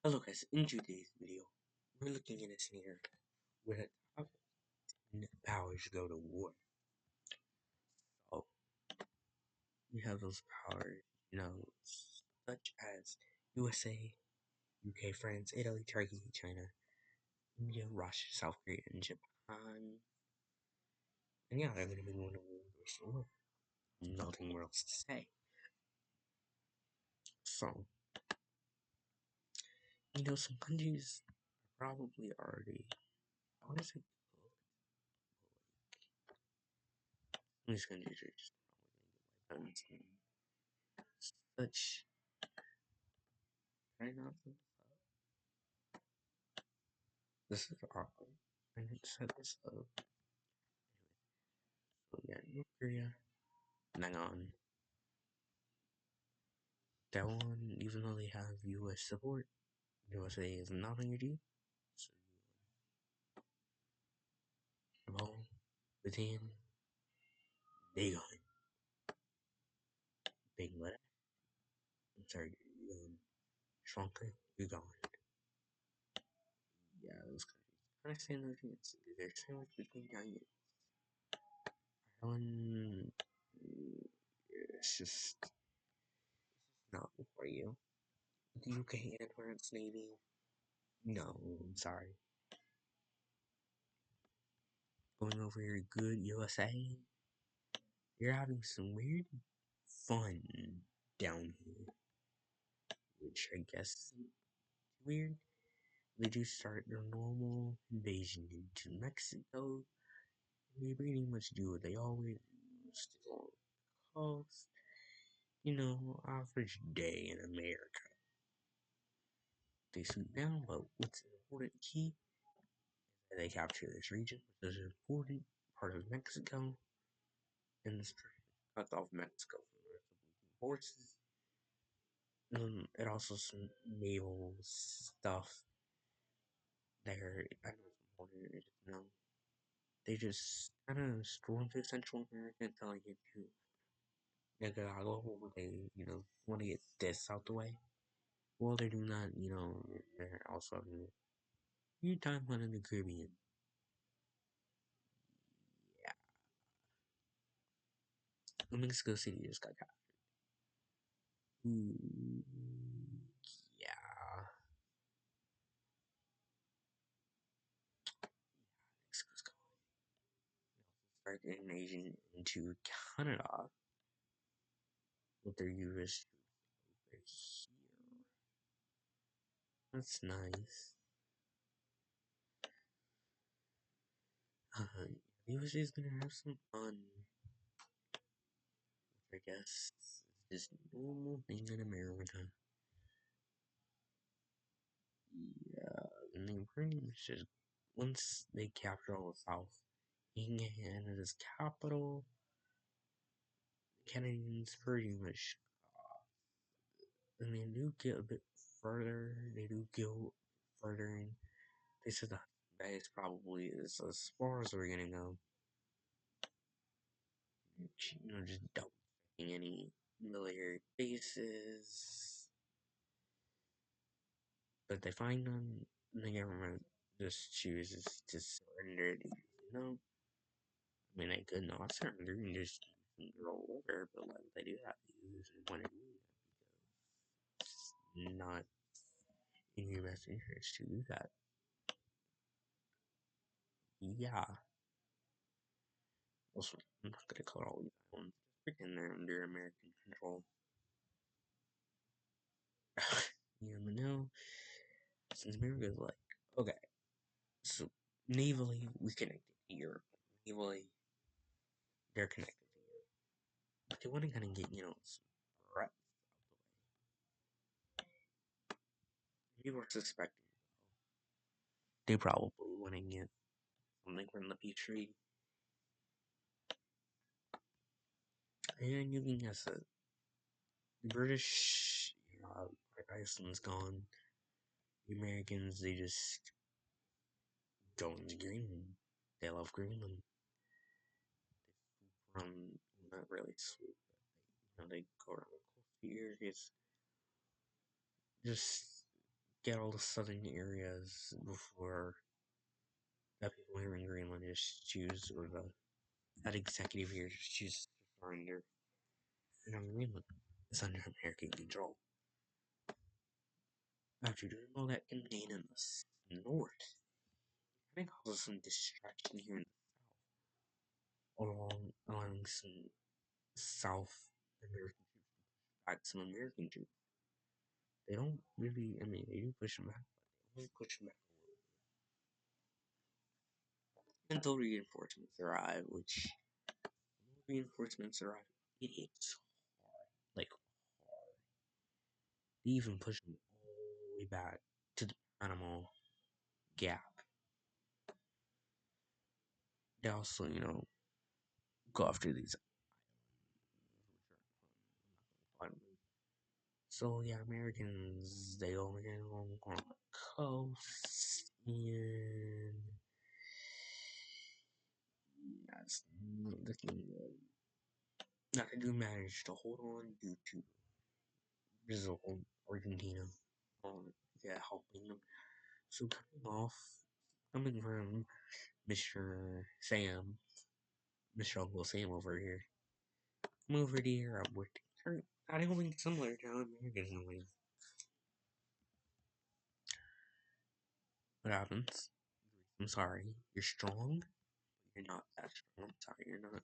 Hello guys, in today's video, we're looking at a scenario where the top 10 powers go to war. So, we have those powers, such as USA, UK, France, Italy, Turkey, China, India, Russia, South Korea, and Japan. And yeah, they're going to be going to war with the world. Nothing more else to say. So, some countries are probably already, I want to say, these countries are just probably going to get weapons and such. Try not to. This is awkward. I need to set this up. So yeah, North Korea. Hang on. That one, even though they have US support, USA is not on your team. So Nepal, Bhutan, they gone. Bangladesh. I'm sorry, you gone. Sri Lanka, you gone. Yeah, those countries. Kind of stand no chance. They're sandwiched between giants. Ireland, it's just not for you. The UK and France Navy, no, I'm sorry. Going over your good USA, you're having some weird fun down here, which I guess is weird. They do start their normal invasion into Mexico. They pretty much do what they always do, still on the coast. Average day in America. They swoop down, but what's an important key is that they capture this region, which is an important part of Mexico, and this cut off Mexico from the rest of the forces. It also some naval stuff there. I know it's important. They just kind of storm through Central America until they get to Nicaragua, where they want to get this out the way. Well, they're doing that. They're also having a few time fun in the Caribbean. Yeah, Mexico City just got captured. Ooh, yeah, Mexico's gone. They also started invasion into Canada with their US troops over here. That's nice. The USA is gonna have some fun, which I guess is just normal thing in America. Yeah, and they pretty much just once they capture all the South, in Canada's capital, Canadians pretty much, and they do get a bit further. They do go further in. They said the base probably is as far as we're gonna go. Just don't any military bases. But they find them, and the government just chooses to surrender these, I mean, they could not surrender and just roll over, but like they do have to use and want to do that because it's not in your best interest to do that. Yeah. Also, I'm not gonna call all these islands just pretend they're under American control. But now, since America's like, okay, so navally we connected to Europe. Navally, they're connected to Europe. But they want to kind of get, some threats out the way. People are suspecting they probably want to get something from the peace treaty. And you can guess that the British, Iceland's gone. The Americans, they just go into Greenland. They love Greenland. They swoop around, not really swoop, but they go around the coastal areas, just get all the southern areas before the people here in Greenland just choose, or that executive here just chooses to surrender. And Greenland is under American control. After doing all that campaign in the north, it causes some distraction here in the south, allowing some South American troops to back some American troops. They don't really, I mean, they do push them back, but they only push them back a little bit. Until reinforcements arrive, which reinforcements arrive, it hits hard. Like, hard. They even push them all the way back to the Panama Gap. They also, go after these islands. So yeah, Americans they go along on the coast, and that's not looking good. Now they do manage to hold on due to Brazil, Argentina, yeah, helping them. So coming from Mr. Sam, Mr. Uncle Sam over here, come over to Europe with not only similar to how Americans doing. What happens? I'm sorry, you're strong. You're not that strong. I'm sorry, you're not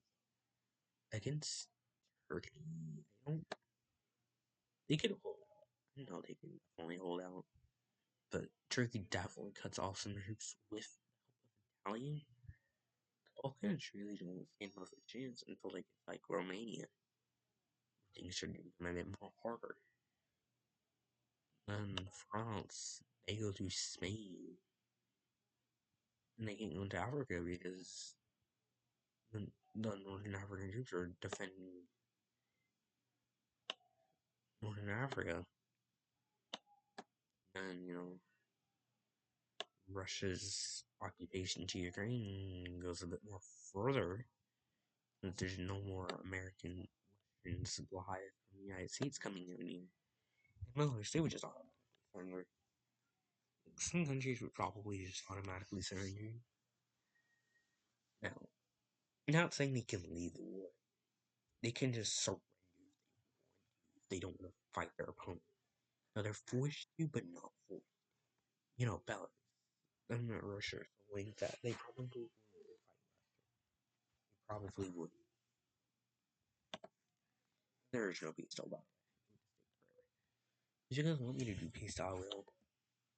against Turkey. They don't. They could hold out. No, they can definitely hold out. But Turkey definitely cuts off some troops with Italian. The Balkans really don't stand much of a chance until they get like Romania. Things are getting a bit more harder. Then France, they go to Spain. And they can't go into Africa because the Northern African troops are defending Northern Africa. And, Russia's occupation to Ukraine goes a bit more further. That there's no more American Western supply from the United States coming in here. And Belarus, they would just automatically surrender. Some countries would probably just automatically surrender. Now, not saying they can leave the war. They can just surrender if they don't want to fight their opponent. Now, they're forced to, but not forced. Belarus. I'm not really sure. So like that, they probably would fight. They probably would. There is no peace deal, by the way. If you guys want me to do peace, I will.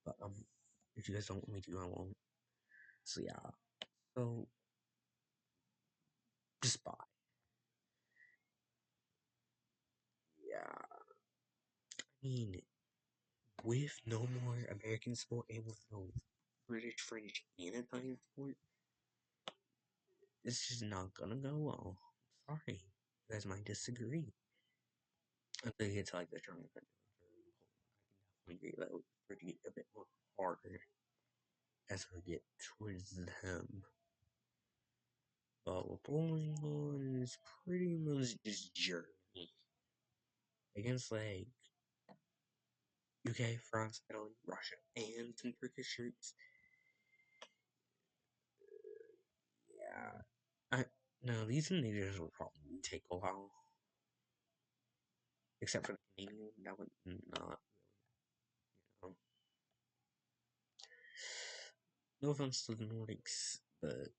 But if you guys don't want me to, I won't. So yeah. So just buy. Yeah. I mean, with no more American support and with no British, French, and Italian support, it's just not gonna go well. Sorry. You guys might disagree. Until you get to like the German country. I can definitely agree that would pretty a bit more harder as we get towards them. But what going on is pretty much just Germany against like UK, France, Italy, Russia, and some Turkish troops. Yeah, I no, these invasions will probably take a while, except for the Canadian. That would not really, no offense to the Nordics, but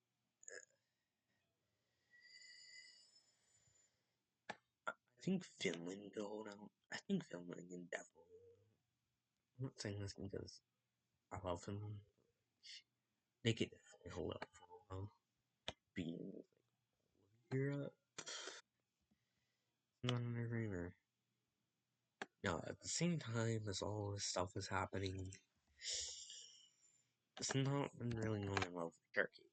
I think Finland could hold out. I think Finland can definitely. I'm not saying this because I love Finland. They could definitely hold out for a while. Being like Europe, not in their favor. Now, at the same time as all this stuff is happening, it's not been really going well for Turkey.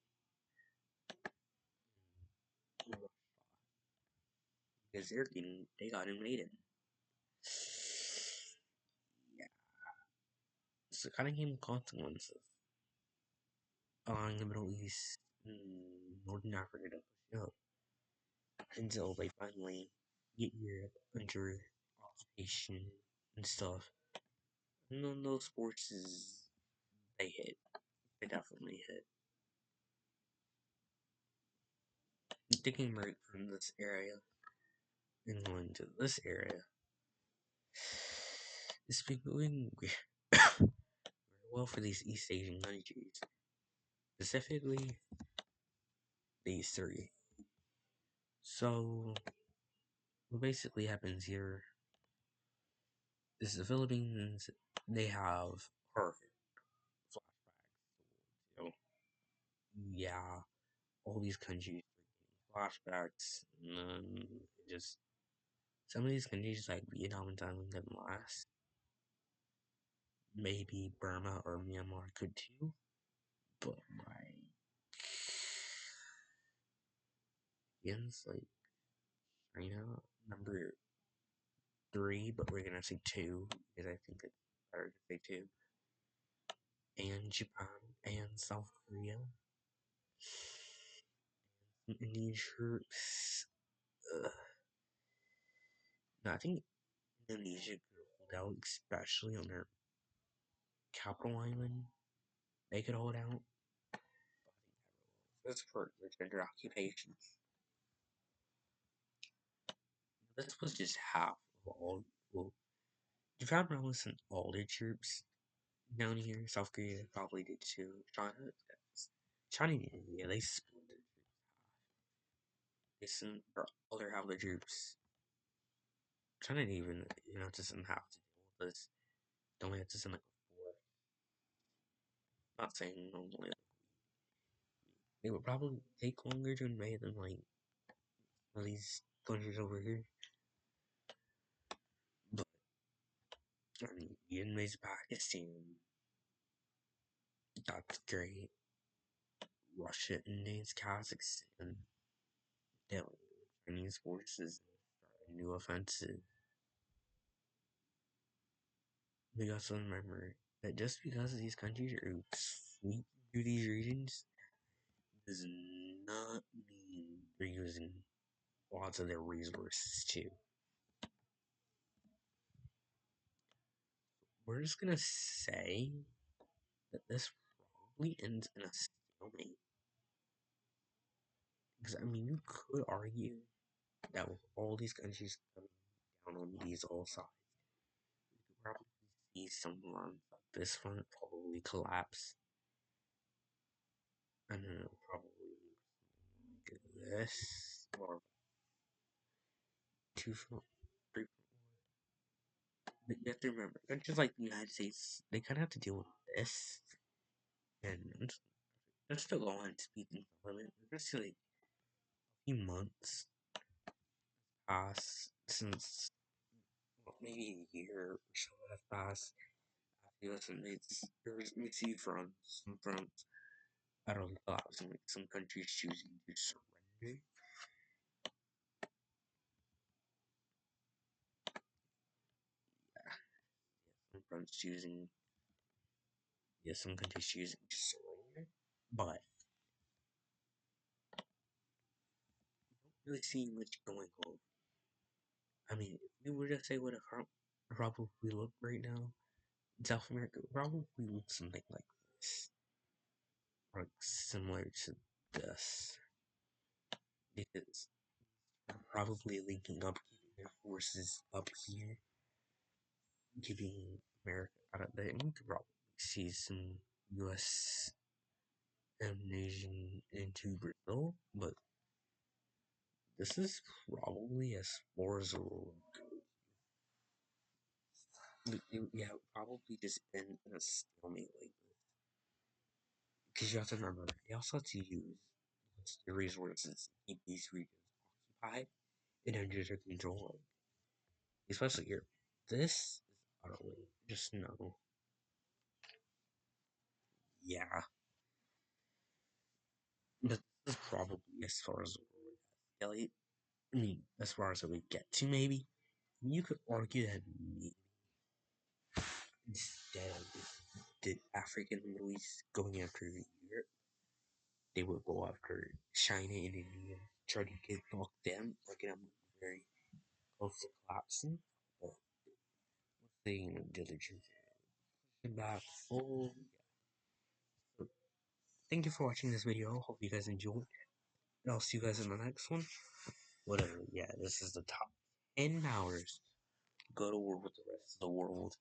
Because they got invaded. Yeah, so it kind of came consequences. Allowing the Middle East and Northern Africa to push up until they finally get Europe under occupation and stuff. No, those forces, they hit. They definitely hit. Taking a break from this area and going to this area, it's been going very well for these East Asian countries, specifically these three. So, what basically happens here is the Philippines, they have horrific flashbacks. Yeah, all these countries flashbacks, and then just some of these countries like Vietnam and Thailand can last. Maybe Burma or Myanmar could too, but like against like China number three, but we're gonna say two because I think it's better to say two, and Japan and South Korea. Indian troops. No, I think Indonesia could hold out, especially on their capital island. They could hold out. That's for gender occupation. This was just half of all. Well, Japan probably sent all their troops down here. South Korea probably did too. China did. Yeah, they split their troops. They sent their other half of the troops. China didn't even have to send half to deal with this. They only had to send like a fourth. Not saying only. It would probably take longer to invade than like all these countries over here. But I mean, you invade Pakistan. That's great. Russia invades Kazakhstan. Then Chinese forces start a new offensive. We also remember that just because these countries are sweeping through these regions does not mean they're using lots of their resources too. We're just gonna say that this probably ends in a stalemate. Because I mean, you could argue that with all these countries coming down on these all sides, you could probably see some month this front probably collapse, and then it'll probably like this or two front, three front. But you have to remember, countries like the United States, they kind of have to deal with this, and they're still going speaking from it. Just like a few months pass since well, maybe a year or so have passed. Listen, we see fronts, some fronts utterly collapsing, like some countries choosing to surrender. Some fronts choosing, yeah, some countries choosing to surrender. But we don't really see much going on. I mean, if we were to say what a front probably look right now, in South America would probably look something like this. Or like similar to this. Because they're probably linking up, keeping their forces up here, keeping America out of there. And we could probably see some US ammunition into Brazil, but this is probably as far as it will go. Yeah, probably just end in a stalemate like this. Because you have to remember, they also have to use the resources to keep these regions occupied and under their control. Especially here. This is utterly just no. Yeah. But this is probably as far as the world. I mean, as far as we get to, maybe. You could argue that maybe instead of the African Middle East going after Europe, they would go after China and India, try to get knock them, or get them very close to collapsing. But what's the diligence? back full. So, thank you for watching this video. Hope you guys enjoyed. And I'll see you guys in the next one. Whatever. Yeah, this is the top 10 hours. Go to war with the rest of the world.